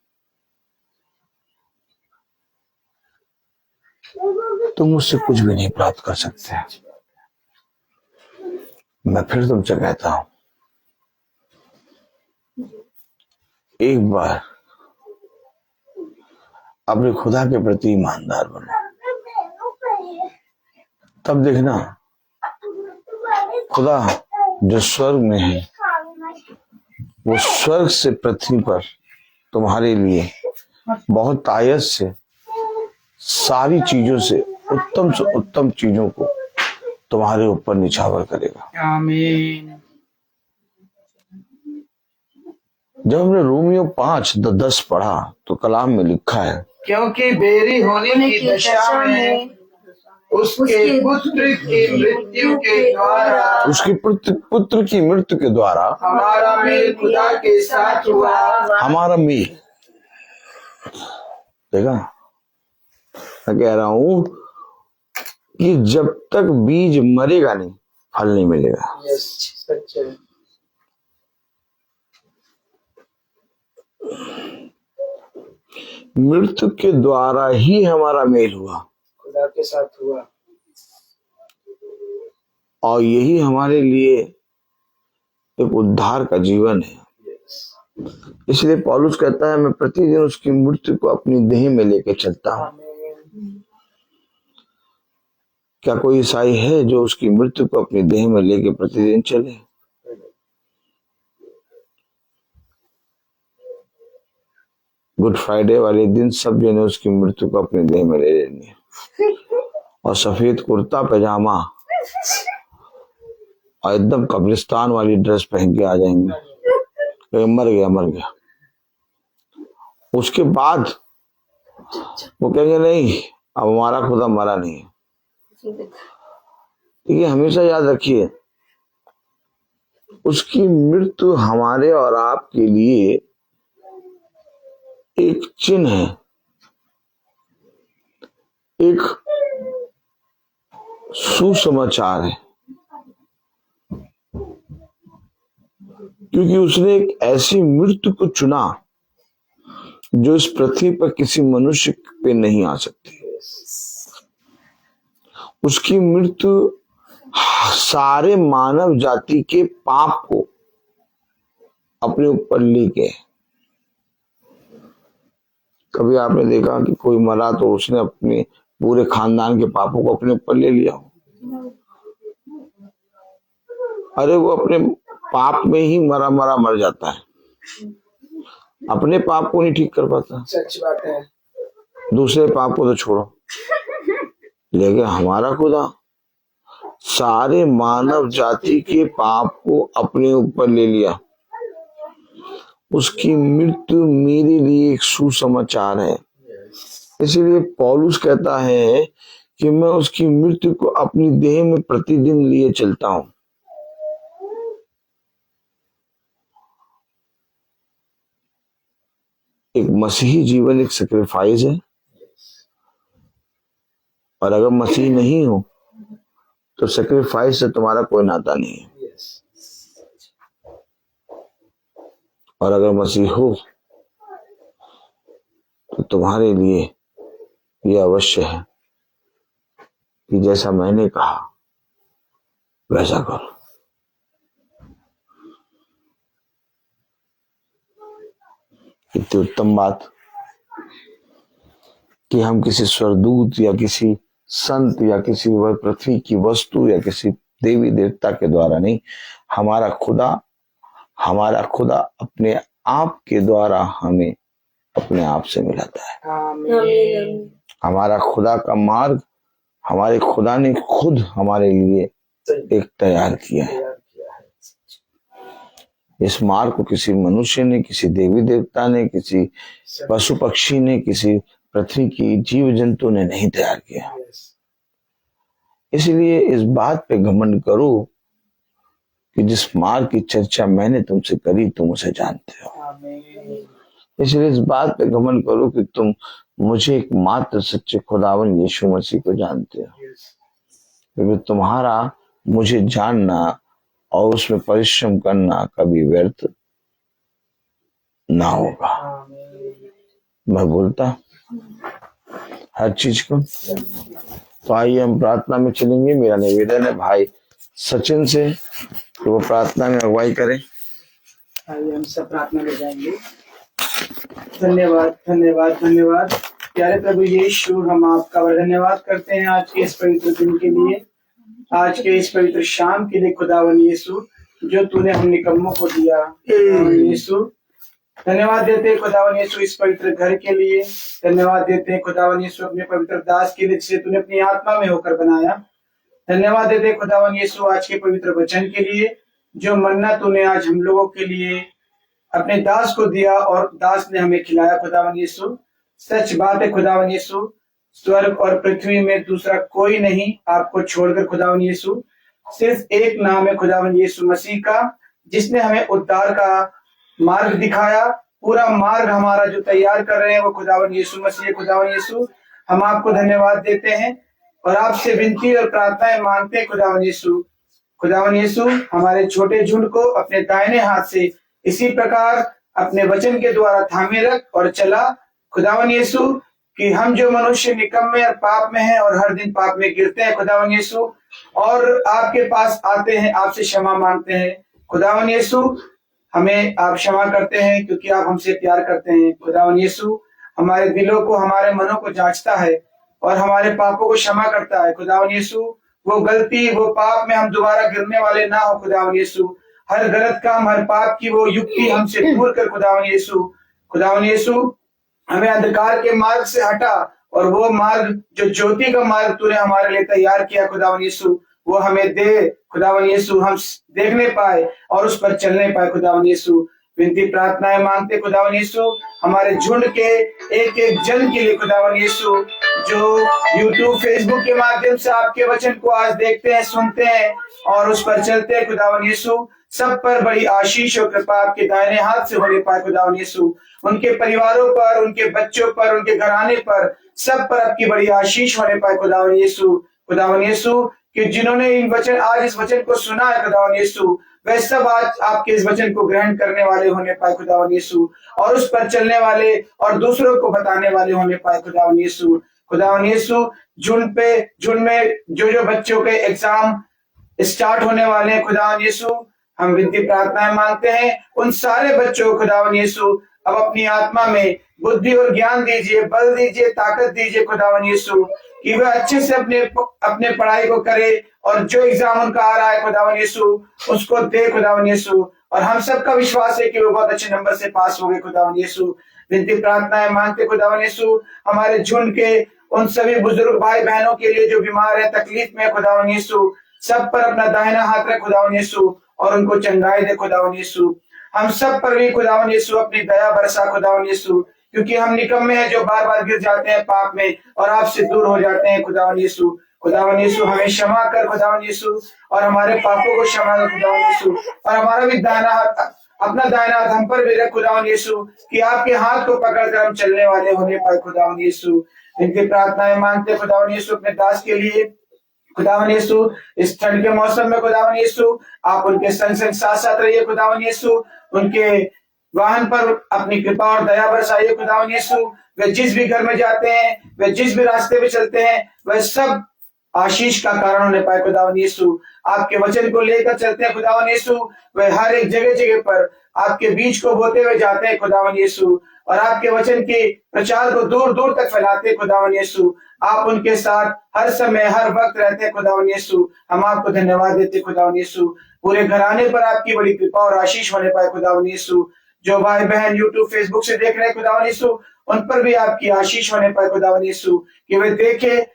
तुम मुझसे कुछ भी नहीं प्राप्त कर सकते। मैं फिर तुमसे कहता हूं, एक बार अपने खुदा के प्रति ईमानदार बनो, तब देखना खुदा जो स्वर्ग में है, वो स्वर्ग से पृथ्वी पर तुम्हारे लिए बहुत आयत से सारी चीजों से उत्तम चीजों को तुम्हारे ऊपर निछावर करेगा। आमीन। जब हमने रोमियो 5:10 पढ़ा तो कलाम में लिखा है, क्योंकि बेरी होने की दशा में उसके पुत्र की मृत्यु के द्वारा हमारा मेल खुदा के साथ हुआ। हमारा मेल, देखा मैं कह रहा हूं कि जब तक बीज मरेगा नहीं, फल नहीं मिलेगा। सच है। मृत्यु के द्वारा ही हमारा मेल हुआ, खुदा के साथ हुआ, और यही हमारे लिए एक उद्धार का जीवन है। इसलिए पौलुस कहता है, मैं प्रतिदिन उसकी मृत्यु को अपनी देह में लेके चलता हूं। क्या कोई ईसाई है जो उसकी मृत्यु को अपनी देह में लेके प्रतिदिन चले? गुड फ्राइडे वाले दिन सब जने उसकी मृत्यु को अपनी देह में ले लेनी है, और सफेद कुर्ता पैजामा और एकदम कब्रिस्तान वाली ड्रेस पहन के आ जाएंगे, तो मर गया मर गया। उसके बाद वो कहेंगे नहीं, अब हमारा खुदा मरा नहीं है। ये हमेशा याद रखिए, उसकी मृत्यु हमारे और आपके लिए एक चिन्ह है, एक सुसमाचार है, क्योंकि उसने एक ऐसी मृत्यु को चुना जो इस पृथ्वी पर किसी मनुष्य पे नहीं आ सकती। उसकी मृत्यु सारे मानव जाति के पाप को अपने ऊपर ले गए। कभी आपने देखा कि कोई मरा तो उसने अपने पूरे खानदान के पापों को अपने ऊपर ले लिया हो? अरे वो अपने पाप में ही मरा मरा मर जाता है, अपने पाप को नहीं ठीक कर पाता। सच बात है। दूसरे पाप को तो छोड़ो, लेकिन हमारा खुदा सारे मानव जाति के पाप को अपने ऊपर ले लिया। उसकी मृत्यु मेरे लिए एक सुसमाचार है। इसीलिए पौलुस कहता है कि मैं उसकी मृत्यु को अपनी देह में प्रतिदिन लिए चलता हूं। एक मसीही जीवन एक सैक्रिफाइस है, और अगर मसीह नहीं हो तो सैक्रिफाइस से तुम्हारा कोई नाता नहीं है। और अगर मसीह हो तो तुम्हारे लिए यह अवश्य है कि जैसा मैंने कहा वैसा करो। इतनी उत्तम बात कि हम किसी स्वर्गदूत या किसी संत या किसी पृथ्वी की वस्तु या किसी देवी देवता के द्वारा नहीं, हमारा खुदा अपने आप के द्वारा हमें अपने आप से मिलाता है। हमारा खुदा का मार्ग हमारे खुदा ने खुद हमारे लिए एक तैयार किया है। इस मार्ग को किसी मनुष्य ने, किसी देवी देवता ने, किसी पशु पक्षी ने, किसी पृथ्वी की जीव जंतु ने नहीं तैयार किया। इसलिए इस बात पे घमंड करो कि जिस मार्ग की चर्चा मैंने तुमसे करी तुम उसे जानते हो। इसलिए इस बात पे घमंड करो कि तुम मुझे एक मात्र सच्चे खुदावन यीशु मसीह को जानते हो, क्योंकि तुम्हारा मुझे जानना और उसमें परिश्रम करना कभी व्यर्थ ना होगा। मैं बोलता हर चीज को। तो आइए हम प्रार्थना में चलेंगे। मेरा निवेदन है भाई सचिन से कि वो प्रार्थना में अगुवाई करें। आइए हम सब प्रार्थना में जाएंगे। धन्यवाद धन्यवाद धन्यवाद प्यारे प्रभु यीशु, हम आपका धन्यवाद करते हैं आज के इस पवित्र दिन के लिए, आज के इस पवित्र शाम के लिए खुदावन यीशु, जो तूने हम निकम्मों को दिया। यीशु धन्यवाद देते हैं खुदावन यीशु इस पवित्र घर के लिए। धन्यवाद देते हैं खुदावन यीशु अपने पवित्र दास के लिए जिसे तूने अपनी आत्मा में होकर बनाया। धन्यवाद देते हैं खुदावन यीशु आज के पवित्र वचन के लिए, जो मन्ना तूने आज हम लोगों के लिए अपने दास को दिया और दास ने हमें खिलाया। खुदावन यीशु सच बात है खुदावन यीशु, स्वर्ग और पृथ्वी में दूसरा कोई नहीं आपको छोड़कर खुदावन यीशु। सिर्फ एक नाम है खुदावन यीशु मसीह का, जिसने हमें उद्धार का मार्ग दिखाया। पूरा मार्ग हमारा जो तैयार कर रहे हैं वो खुदावन यीशु मसीह। खुदावन यीशु हम आपको धन्यवाद देते हैं और आपसे विनती और प्रार्थनाएं मांगते हैं खुदावन यीशु। खुदावन यीशु हमारे छोटे झुंड को अपने दाहिने हाथ से इसी प्रकार अपने वचन के द्वारा थामे रख और चला खुदावन यीशु, कि हम जो मनुष्य निकम्मे और पाप में हैं और हर दिन पाप में गिरते हैं खुदावन यीशु, और आपके पास आते हैं, आपसे क्षमा मांगते हैं खुदावन यीशु। हमें आप क्षमा करते हैं क्योंकि आप हमसे प्यार करते हैं खुदावन यीशु। हमारे दिलों को, हमारे मनों को जांचता है और हमारे पापों को क्षमा करता है खुदावन यीशु। वो गलती, वो पाप में हम दोबारा गिरने वाले ना हो खुदावन यीशु। हर गलत काम, हर पाप की वो युक्ति हमसे दूर कर खुदावन यीशु। खुदावन यीशु हमें अंधकार के मार्ग से हटा और वो मार्ग जो ज्योति का मार्ग तूने हमारे लिए तैयार किया खुदावन यीशु, वो हमें दे खुदावन यीशु, हम देखने पाए और उस पर चलने पाए खुदावन यीशु। विनती प्रार्थनाएं मांगते खुदावन यीशु हमारे झुंड के एक एक जन के लिए खुदावन यीशु, जो यूट्यूब फेसबुक के माध्यम से आपके वचन को आज देखते हैं, सुनते हैं और उस पर चलते हैं खुदावन यीशु, सब पर बड़ी आशीष और कृपा आपके दाहिने हाथ से होने पाए खुदावन यीशु। उनके परिवारों पर, उनके बच्चों पर, उनके घराने पर, सब पर आपकी बड़ी आशीष होने पाए खुदावन यीशु। खुदावन यीशु कि जिन्होंने आज इस वचन को सुना है खुदावन यीशु, वे सब आज आपके इस वचन को ग्रहण करने वाले होने पाए खुदावन यीशु, और उस पर चलने वाले और दूसरों को बताने वाले होने पाए खुदावन यीशु। खुदावन यीशु झुंड में जो बच्चों के एग्जाम स्टार्ट होने वाले हैं खुदावन यीशु, हम विनती प्रार्थनाएं मांगते हैं उन सारे बच्चों को खुदावन यीशु अब अपनी आत्मा में बुद्धि और ज्ञान दीजिए, बल दीजिए, ताकत दीजिए खुदावन यीशु, कि वह अच्छे से अपने पढ़ाई को करे और जो एग्जाम उनका आ रहा है खुदावन यीशु उसको दे खुदावन यीशु। और हम सबका विश्वास है कि वो बहुत अच्छे नंबर से पास हो गए खुदावन यीशु। विनती प्रार्थनाएं मांगते खुदावन यीशु हमारे झुंड के उन सभी बुजुर्ग भाई बहनों के लिए जो बीमार है, तकलीफ में खुदावन यीशु, सब पर अपना दाहिना हाथ रख खुदावन यीशु और उनको चंगाई दे खुदावन यीशु। हम सब पर भी खुदावन यीशु अपनी दया बरसा खुदावन यीशु, क्योंकि हम निकम्मे हैं जो बार बार गिर जाते हैं पाप में और आपसे दूर हो जाते हैं खुदावन यीशु। खुदावन यीशु हमें क्षमा कर खुदावन यीशु, और हमारे पापों को क्षमा कर खुदावन यीशु, और हमारा भी दाहिना हाथ, अपना दाहिना हाथ हम पर भी रख खुदावन यीशु, कि आपके हाथ को पकड़कर हम चलने वाले होने पाए खुदावन यीशु। इनकी प्रार्थनाएं मांगते खुदावन यीशु अपने दास के लिए खुदावन यीशु, इस ठंड के मौसम में खुदावन यीशु आप उनके संग साथ साथ रहिए खुदावन यीशु, उनके वाहन पर अपनी कृपा और दया बरसाइए खुदावन यीशु। वे जिस भी घर में जाते हैं, वे जिस भी रास्ते पे चलते हैं, वह सब आशीष का कारण होने पाए खुदावन यीशु। आपके वचन को लेकर चलते हैं खुदावन यीशु, वे हर एक जगह पर आपके बीज को बोते हुए जाते हैं खुदावन यीशु, और आपके वचन के प्रचार को दूर दूर तक फैलाते हैं खुदावन यीशु। आप उनके साथ हर समय हर वक्त रहते हैं खुदावन यीशु। हम आपको धन्यवाद देते खुदावन यीशु। पूरे घराने पर आपकी बड़ी कृपा और आशीष होने पाए खुदावन यीशु। जो भाई बहन यूट्यूब फेसबुक से देख रहे हैं खुदावन यीशु, उन पर भी आपकी आशीष होने पाए खुदावन यीशु, कि वे देखे,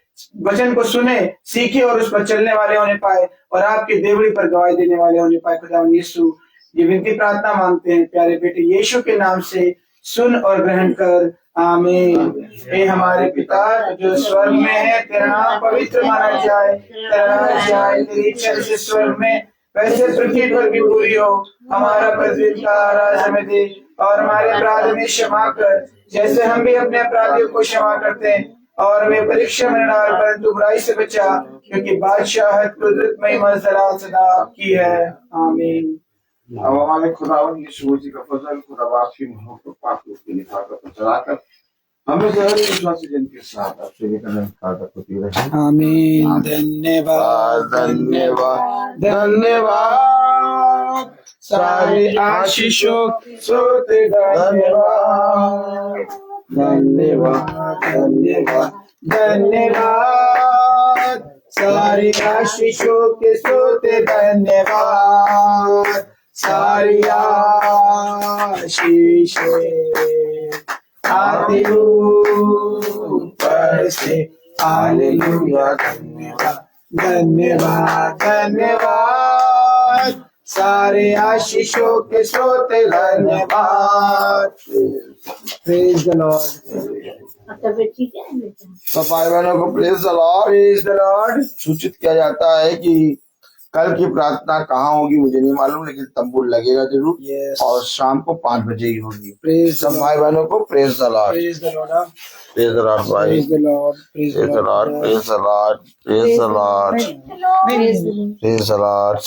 वचन को सुने, सीखे और उस पर चलने वाले होने पाए और आपके देवड़ी पर गवाही देने वाले होने पाए खुदावन यीशु। ये विनती प्रार्थना मांगते हैं प्यारे बेटे यीशु के नाम से, सुन और ग्रहण कर, आमीन। हे हमारे पिता जो स्वर्ग में है, तेरा नाम पवित्र माना जाए, तेरा राज्य आए, तेरी इच्छा जैसे स्वर्ग में वैसे पृथ्वी पर भी पूरी हो। हमारा प्रतिदिन का आहार हमें दे, और हमारे अपराध में क्षमा कर जैसे हम भी अपने अपराधियों को क्षमा करते हैं, और हमें परीक्षा में न डाल परंतु बुराई से बचा, क्योंकि बादशाहत, कुदरत, महिमा सदा आपकी है, आमीन। अब हमारे खुदावन यीशु जी का फजल, खुदा बाप की मोहब्बत, पापों की लिफाफा को चलाकर हमें जहर विश्वासी जन के साथ आपसे निकलने होती रहे, आमीन। धन्यवाद धन्यवाद धन्यवाद, सारे आशीषों सोते धन्यवाद धन्यवाद धन्यवाद धन्यवाद, सारे आशीषों के सोते धन्यवाद, सारी आशीषें आती ऊपर से, हालेलुया। धन्यवाद धन्यवाद धन्यवाद, सारे आशीषों के सोते धन्यवाद। Praise the Lord. तो भाई बहनों को praise the Lord, praise the Lord. सूचित किया जाता है कि कल की प्रार्थना कहाँ होगी मुझे नहीं मालूम, लेकिन तंबू लगेगा जरूर, और शाम को 5 बजे ही होगी। सब भाई बहनों को praise the Lord, praise the Lord, praise the Lord भाई, praise the Lord, praise the Lord, praise the Lord, praise the Lord, praise the Lord.